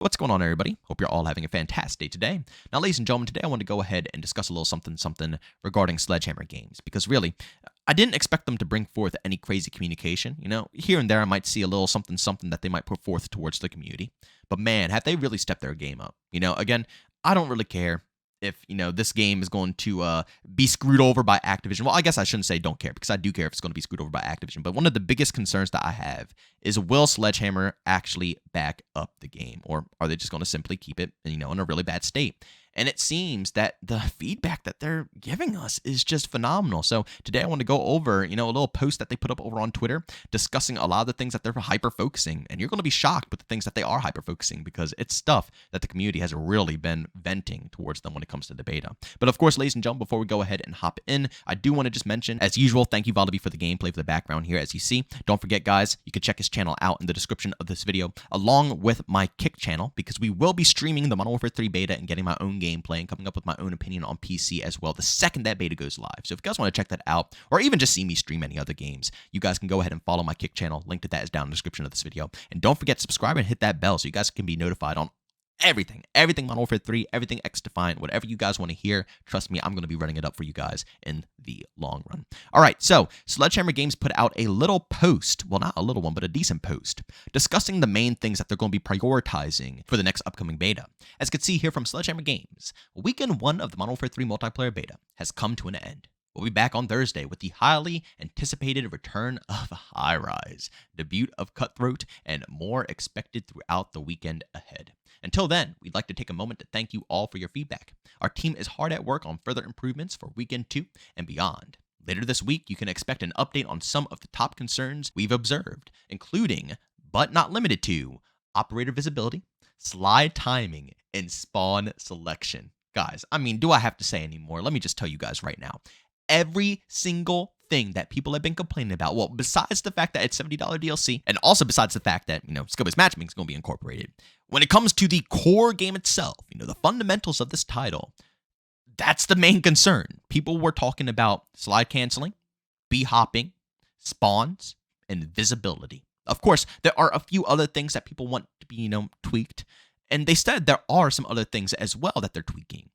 What's going on, everybody? Hope you're all having a fantastic day today. Now, ladies and gentlemen, today I want to go ahead and discuss a little something regarding Sledgehammer games, because really, I didn't expect them to bring forth any crazy communication. Here and there I might see a little something that they might put forth towards the community. But man, have they really stepped their game up. Again, I don't really care if, this game is going to be screwed over by Activision. Well, I guess I shouldn't say don't care, because I do care if it's going to be screwed over by Activision. But one of the biggest concerns that I have is, will Sledgehammer actually back up the game? Or are they just going to simply keep it, in a really bad state? And it seems that the feedback that they're giving us is just phenomenal. So today I want to go over, a little post that they put up over on Twitter discussing a lot of the things that they're hyper-focusing. And you're going to be shocked with the things that they are hyper-focusing, because it's stuff that the community has really been venting towards them when it comes to the beta. But of course, ladies and gentlemen, before we go ahead and hop in, I do want to just mention, as usual, thank you, Valdaby, for the gameplay, for the background here, as you see. Don't forget, guys, you can check his channel out in the description of this video, along with my Kick channel, because we will be streaming the Modern Warfare 3 beta and getting my own gameplay and coming up with my own opinion on PC as well the second that beta goes live. So if you guys want to check that out, or even just see me stream any other games, you guys can go ahead and follow my Kick channel. Link to that is down in the description of this video. And don't forget to subscribe and hit that bell so you guys can be notified on everything Modern Warfare 3, everything X-Defiant, whatever you guys want to hear. Trust me, I'm going to be running it up for you guys in the long run. All right, so Sledgehammer Games put out a little post, well, not a little one, but a decent post, discussing the main things that they're going to be prioritizing for the next upcoming beta. As you can see here from Sledgehammer Games, Weekend 1 of the Modern Warfare 3 multiplayer beta has come to an end. We'll be back on Thursday with the highly anticipated return of High Rise, debut of Cutthroat, and more expected throughout the weekend ahead. Until then, we'd like to take a moment to thank you all for your feedback. Our team is hard at work on further improvements for Weekend 2 and beyond. Later this week, you can expect an update on some of the top concerns we've observed, including, but not limited to, operator visibility, slide timing, and spawn selection. Guys, do I have to say any more? Let me just tell you guys right now. Every single thing that people have been complaining about, well, besides the fact that it's $70 DLC, and also besides the fact that, skill-based matchmaking is going to be incorporated, when it comes to the core game itself, the fundamentals of this title, that's the main concern. People were talking about slide canceling, B-hopping, spawns, and visibility. Of course, there are a few other things that people want to be, tweaked, and they said there are some other things as well that they're tweaking.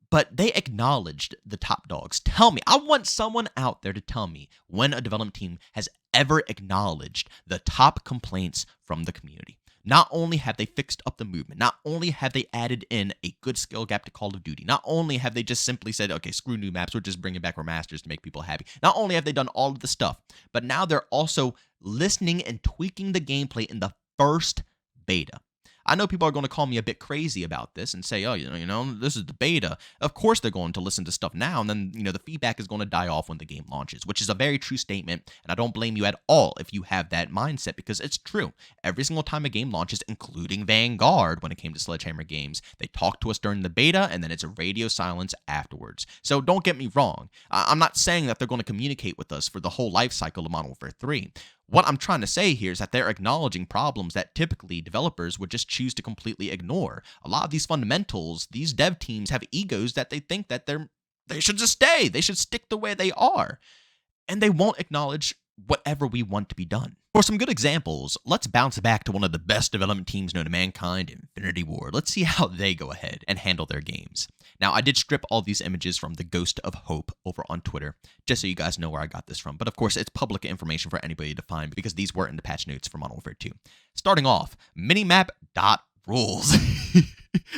But they acknowledged the top dogs. Tell me, I want someone out there to tell me when a development team has ever acknowledged the top complaints from the community. Not only have they fixed up the movement, not only have they added in a good skill gap to Call of Duty, not only have they just simply said, okay, screw new maps, we're just bringing back remasters to make people happy. Not only have they done all of the stuff, but now they're also listening and tweaking the gameplay in the first beta. I know people are going to call me a bit crazy about this and say, oh, this is the beta. Of course they're going to listen to stuff now, and then, the feedback is going to die off when the game launches, which is a very true statement, and I don't blame you at all if you have that mindset, because it's true. Every single time a game launches, including Vanguard, when it came to Sledgehammer Games, they talked to us during the beta, and then it's a radio silence afterwards. So don't get me wrong. I'm not saying that they're going to communicate with us for the whole life cycle of Modern Warfare 3. What I'm trying to say here is that they're acknowledging problems that typically developers would just choose to completely ignore. A lot of these fundamentals, these dev teams have egos that they think that they should just stay. They should stick the way they are. And they won't acknowledge whatever we want to be done. For some good examples, let's bounce back to one of the best development teams known to mankind, Infinity Ward. Let's see how they go ahead and handle their games. Now, I did strip all these images from the Ghost of Hope over on Twitter, just so you guys know where I got this from. But of course, it's public information for anybody to find, because these were in the patch notes for Modern Warfare 2. Starting off, minimap.rules.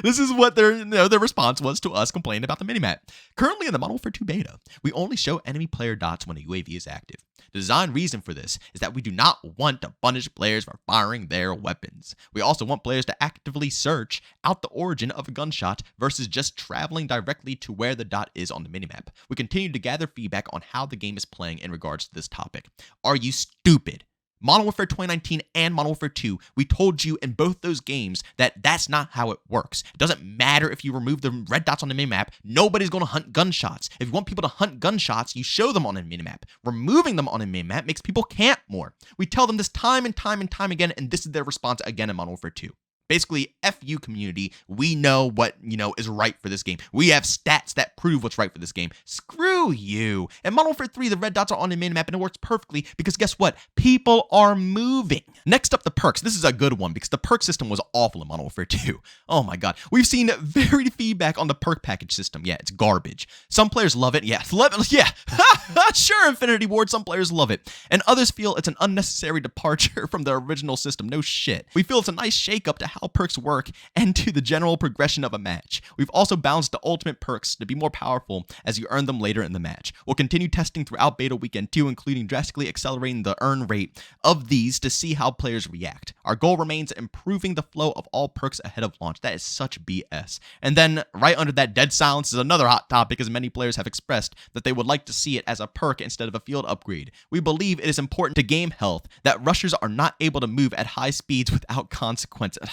This is what their response was to us complaining about the minimap. Currently in the Modern Warfare 2 beta, we only show enemy player dots when a UAV is active. The design reason for this is that we do not want to punish players for firing their weapons. We also want players to actively search out the origin of a gunshot versus just traveling directly to where the dot is on the minimap. We continue to gather feedback on how the game is playing in regards to this topic. Are you stupid? Modern Warfare 2019 and Modern Warfare 2, we told you in both those games that that's not how it works. It doesn't matter if you remove the red dots on the minimap. Nobody's going to hunt gunshots. If you want people to hunt gunshots, you show them on a minimap. Removing them on a minimap makes people camp more. We tell them this time and time and time again, and this is their response again in Modern Warfare 2. Basically, F you community, we know what, is right for this game. We have stats that prove what's right for this game. Screw you. In Modern Warfare 3, the red dots are on the minimap, and it works perfectly because guess what? People are moving. Next up, the perks. This is a good one because the perk system was awful in Modern Warfare 2. Oh my god. We've seen varied feedback on the perk package system. Yeah, it's garbage. Some players love it. Yeah, sure, Infinity Ward, some players love it. And others feel it's an unnecessary departure from the original system. No shit. We feel it's a nice shake-up to how perks work and to the general progression of a match. We've also balanced the ultimate perks to be more powerful as you earn them later in the match. We'll continue testing throughout beta weekend 2, including drastically accelerating the earn rate of these to see how players react. Our goal remains improving the flow of all perks ahead of launch. That is such BS. And then right under that, dead silence is another hot topic, as many players have expressed that they would like to see it as a perk instead of a field upgrade. We believe it is important to game health that rushers are not able to move at high speeds without consequences.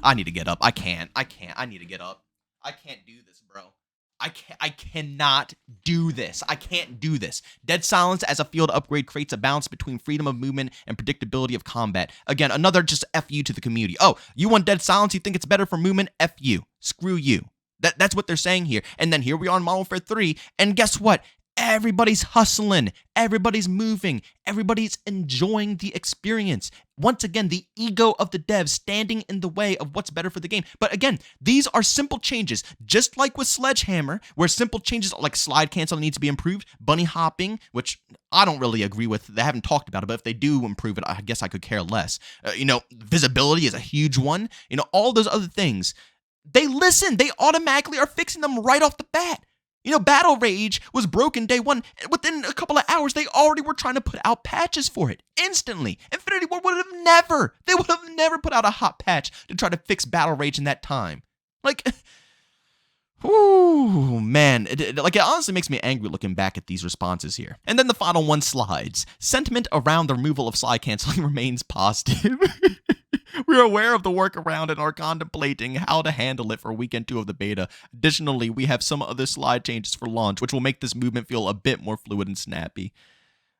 I need to get up. I can't. I need to get up. I can't do this, bro. I cannot do this. I can't do this. Dead silence as a field upgrade creates a balance between freedom of movement and predictability of combat. Again, another just F you to the community. Oh, you want dead silence? You think it's better for movement? F you. Screw you. That's what they're saying here. And then here we are in Modern Warfare 3, and guess what? Everybody's hustling, everybody's moving, everybody's enjoying the experience. Once again, the ego of the devs standing in the way of what's better for the game. But again, these are simple changes, just like with Sledgehammer, where simple changes like slide cancel need to be improved, bunny hopping, which I don't really agree with. They haven't talked about it, but if they do improve it, I guess I could care less. Visibility is a huge one. All those other things. They listen. They automatically are fixing them right off the bat. Battle Rage was broken day one. Within a couple of hours, they already were trying to put out patches for it. Instantly. Infinity Ward would have never put out a hot patch to try to fix Battle Rage in that time. Ooh, man. It honestly makes me angry looking back at these responses here. And then the final one, slides. Sentiment around the removal of slide canceling remains positive. We are aware of the workaround and are contemplating how to handle it for weekend 2 of the beta. Additionally, we have some other slide changes for launch, which will make this movement feel a bit more fluid and snappy.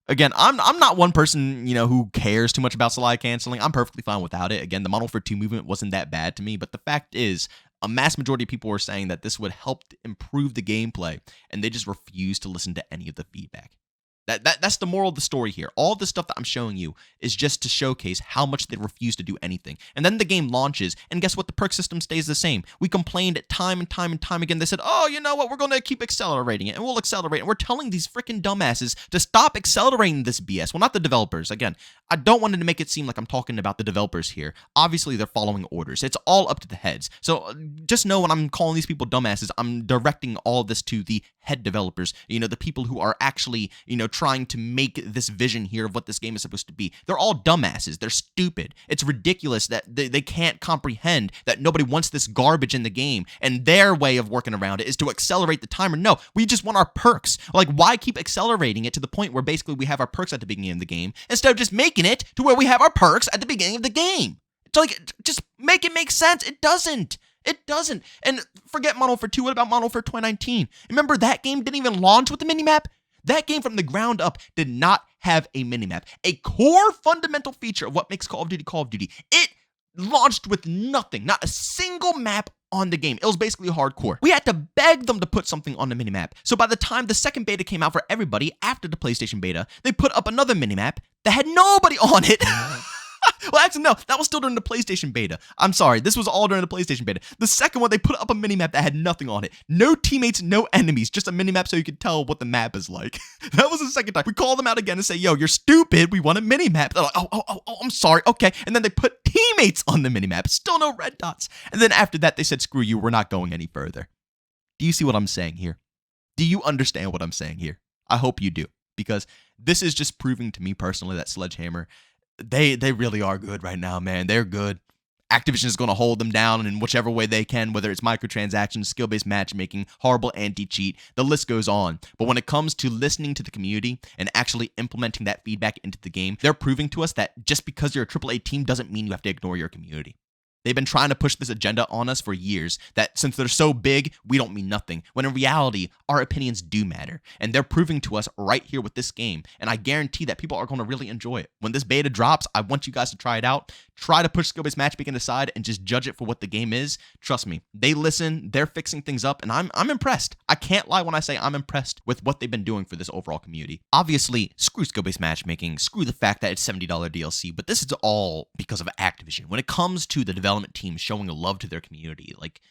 Again, I'm not one person, who cares too much about slide canceling. I'm perfectly fine without it. Again, the Modern Warfare 2 movement wasn't that bad to me, but the fact is, a mass majority of people were saying that this would help improve the gameplay, and they just refuse to listen to any of the feedback. That's the moral of the story here. All the stuff that I'm showing you is just to showcase how much they refuse to do anything. And then the game launches, and guess what? The perk system stays the same. We complained time and time and time again. They said, oh, you know what? We're going to keep accelerating it, and we'll accelerate. And we're telling these freaking dumbasses to stop accelerating this BS. Well, not the developers. Again, I don't want to make it seem like I'm talking about the developers here. Obviously, they're following orders. It's all up to the heads. So just know when I'm calling these people dumbasses, I'm directing all of this to the head developers, the people who are actually, trying to make this vision here of what this game is supposed to be. They're all dumbasses. They're stupid. It's ridiculous that they can't comprehend that nobody wants this garbage in the game, and their way of working around it is to accelerate the timer. No, we just want our perks. Why keep accelerating it to the point where basically we have our perks at the beginning of the game instead of just making it to where we have our perks at the beginning of the game? Just make it make sense. It doesn't. It doesn't. And forget Modern Warfare 2. What about Modern Warfare 2019? Remember, that game didn't even launch with the minimap? That game from the ground up did not have a minimap. A core fundamental feature of what makes Call of Duty Call of Duty. It launched with nothing. Not a single map on the game. It was basically hardcore. We had to beg them to put something on the minimap. So by the time the second beta came out for everybody after the PlayStation beta, they put up another minimap that had nobody on it. Well, actually, no, that was still during the PlayStation beta. I'm sorry, this was all during the PlayStation beta. The second one, they put up a minimap that had nothing on it. No teammates, no enemies, just a minimap so you could tell what the map is like. That was the second time. We call them out again and say, yo, you're stupid, we want a minimap. They're like, oh, I'm sorry, okay. And then they put teammates on the minimap, still no red dots. And then after that, they said, screw you, we're not going any further. Do you see what I'm saying here? Do you understand what I'm saying here? I hope you do, because this is just proving to me personally that Sledgehammer, they really are good right now, man. They're good. Activision is going to hold them down in whichever way they can, whether it's microtransactions, skill-based matchmaking, horrible anti-cheat, the list goes on. But when it comes to listening to the community and actually implementing that feedback into the game, they're proving to us that just because you're a AAA team doesn't mean you have to ignore your community. They've been trying to push this agenda on us for years that since they're so big, we don't mean nothing. When in reality, our opinions do matter. And they're proving to us right here with this game. And I guarantee that people are going to really enjoy it. When this beta drops, I want you guys to try it out. Try to push skill-based matchmaking aside and just judge it for what the game is. Trust me, they listen, they're fixing things up, and I'm impressed. I can't lie when I say I'm impressed with what they've been doing for this overall community. Obviously, screw skill-based matchmaking, screw the fact that it's $70 DLC, but this is all because of Activision. When it comes to the development team showing love to their community, like,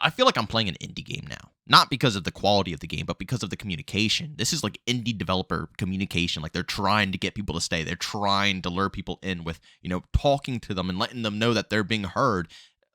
I feel like I'm playing an indie game now. Not because of the quality of the game, but because of the communication. This is like indie developer communication. Like, they're trying to get people to stay. They're trying to lure people in with, talking to them and letting them know that they're being heard.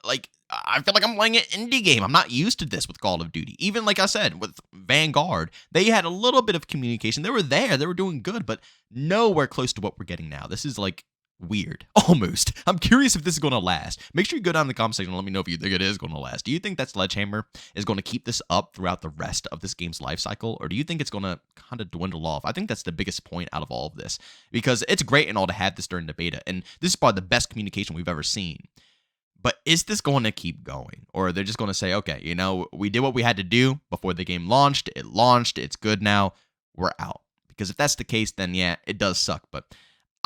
Like, I feel like I'm playing an indie game. I'm not used to this with Call of Duty. Even like I said, with Vanguard, they had a little bit of communication. They were there. They were doing good, but nowhere close to what we're getting now. This is like weird, almost. I'm curious if this is going to last. Make sure you go down in the comment section and let me know if you think it is going to last. Do you think that Sledgehammer is going to keep this up throughout the rest of this game's life cycle, or do you think it's going to kind of dwindle off? I think that's the biggest point out of all of this, because it's great and all to have this during the beta, and this is probably the best communication we've ever seen. But is this going to keep going? Or are they just going to say, okay, we did what we had to do before the game launched. It launched. It's good now. We're out. Because if that's the case, then yeah, it does suck. But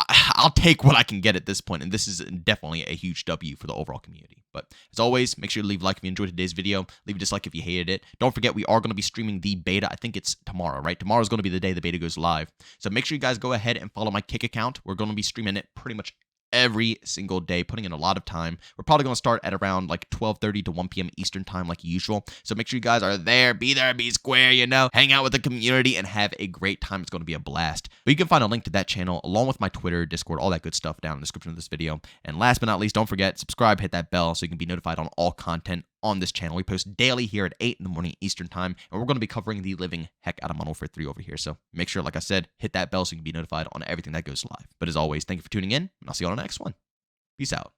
I'll take what I can get at this point, and this is definitely a huge W for the overall community. But as always, make sure to leave a like if you enjoyed today's video. Leave a dislike if you hated it. Don't forget, we are going to be streaming the beta. I think it's tomorrow, right? Tomorrow's going to be the day the beta goes live. So make sure you guys go ahead and follow my Kick account. We're going to be streaming it pretty much every single day, putting in a lot of time. We're probably going to start at around like 12:30 to 1 p.m. Eastern time like usual. So make sure you guys are there, be square, hang out with the community and have a great time. It's going to be a blast. But you can find a link to that channel along with my Twitter, Discord, all that good stuff down in the description of this video. And last but not least, don't forget, subscribe, hit that bell so you can be notified on all content on this channel. We post daily here at 8 in the morning Eastern time, and we're going to be covering the living heck out of Modern Warfare 3 over here. So make sure, like I said, hit that bell so you can be notified on everything that goes live. But as always, thank you for tuning in, and I'll see you on the next one. Peace out.